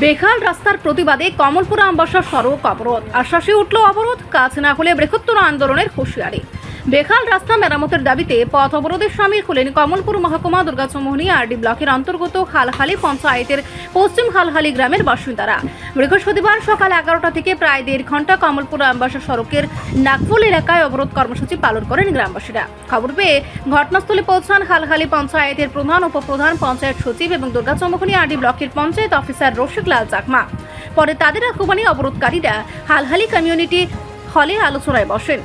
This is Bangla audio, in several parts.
বেখাল রাস্তার প্রতিবাদে কমলপুর আমবাসা সড়ক অবরোধ। আশ্বাসে উঠল অবরোধ, কাজ না হলে বৃহত্তর আন্দোলনের হুঁশিয়ারি। বেখাল রাস্তা মেরামতের দাবিতে পথ অবরোধের সামিল হলেন কমলপুর মহকুমা দুর্গাচৌমুহনী আরডি ব্লকের অন্তর্গত হালহালি পঞ্চায়েতের পশ্চিম হালহালি গ্রামের বাসিন্দারা। বৃহস্পতিবার সকাল 11টা থেকে প্রায় 1.5 ঘন্টা কমলপুর আমবাসা সড়কের নাগফুল এলাকায় অবরোধ কর্মসূচি পালন করেন গ্রামবাসীরা। খবর পেয়ে ঘটনাস্থলে পৌঁছান হালহালি পঞ্চায়েতের প্রধান, উপপ্রধান, পঞ্চায়েত সচিব এবং দুর্গাচৌমুহনী আরডি ব্লকের পঞ্চায়েত অফিসার রশিক লাল চাকমা। পরে তাদের আহ্বানে অবরোধকারীরা হালহালি কমিউনিটি হলে আলোচনায় বসেন।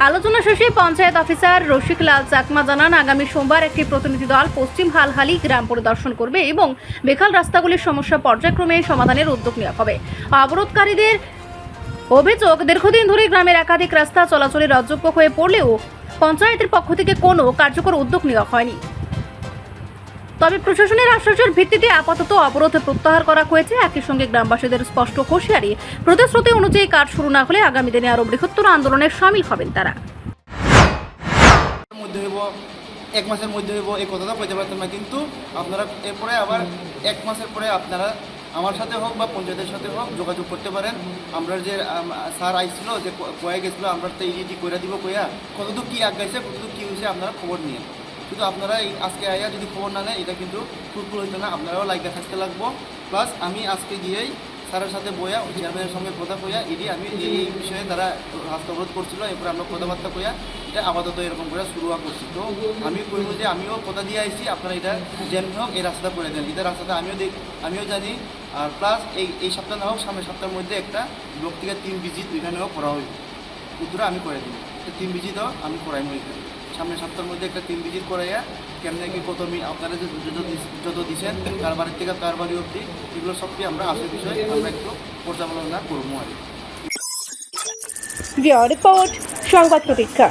আলোচনা শেষে পঞ্চায়েত অফিসার রশিক লাল চাকমা জানান, আগামী সোমবার একটি প্রতিনিধি দল পশ্চিম হালহালি গ্রাম পরিদর্শন করবে এবং বেখাল রাস্তাগুলির সমস্যা পর্যায়ক্রমে সমাধানের উদ্যোগ নেওয়া হবে। অবরোধকারীদের অভিযোগ, দীর্ঘদিন ধরে গ্রামের একাধিক রাস্তা চলাচলের অযোগ্য হয়ে পড়লেও পঞ্চায়েতের পক্ষ থেকে কোনো কার্যকর উদ্যোগ নেওয়া হয়নি। তবে প্রশাসনের আশ্বাসের ভিত্তিতে আপাতত অবরোধ প্রত্যাহার করা হয়েছে। একই সঙ্গে গ্রামবাসীদের স্পষ্ট হুঁশিয়ারি, প্রতিশ্রুতি অনুযায়ী কাজ শুরু না হলে আগামী দিনে আরো বৃহত্তর আন্দোলনের সামিল হবেন তারা। এক মাসের মধ্যে হইব এই কথাটা বলতে পারতাম না, কিন্তু আপনারা এরপরে আবার 1 মাসের পরে আপনারা আমার সাথে হোক বা পঞ্চায়েতের সাথে হোক যোগাযোগ করতে পারেন। আমরা যে স্যার আইছিল যে কয়ে গেছিলো, আমরা তো এই করে দিব কইয়া কতটুকু কী আগাইছে, কতটুকু কী হয়েছে আপনারা খবর নিয়ে। শুধু আপনারা এই আজকে আইয়া যদি খবর না নেয় এটা কিন্তু ফুলফুল হইতো না, আপনারাও লাইকা থাকতে লাগবো। প্লাস আমি আজকে গিয়েই স্যারের সাথে বইয়া চেয়ারম্যানের সঙ্গে কথা কইয়া আমি এই বিষয়ে তারা রাস্তা অবরোধ করছিল, এরপরে আমরা কথাবার্তা কইয়া এটা আপাতত এরকম করে শুরু করছি। তো আমি কইব যে আমিও কথা দিয়ে আইছি, আপনারা এটা যেমনি হোক এই রাস্তাটা করে দেন। এটা রাস্তাটা আমিও জানি। আর প্লাস এই সপ্তাহ না হোক সামনের সপ্তাহের মধ্যে একটা ব্লক থেকে 3 ভিজিট ওইখানেও করা হইব, উত্তরে আমি করে দিই। 3 ভিজিটও আমি করাই ওইখানে সামনের সপ্তাহের মধ্যে একটা 3 ভিজিট করাইয়া কেমনে কি কত আপনারা যত দিচ্ছেন কার বাড়ির থেকে কার বাড়ি অবধি এগুলো সবটি আমরা আসল বিষয়ে আমরা একটু পর্যালোচনা করবো আর রিপোর্ট সংবাদ প্রতীক্ষা।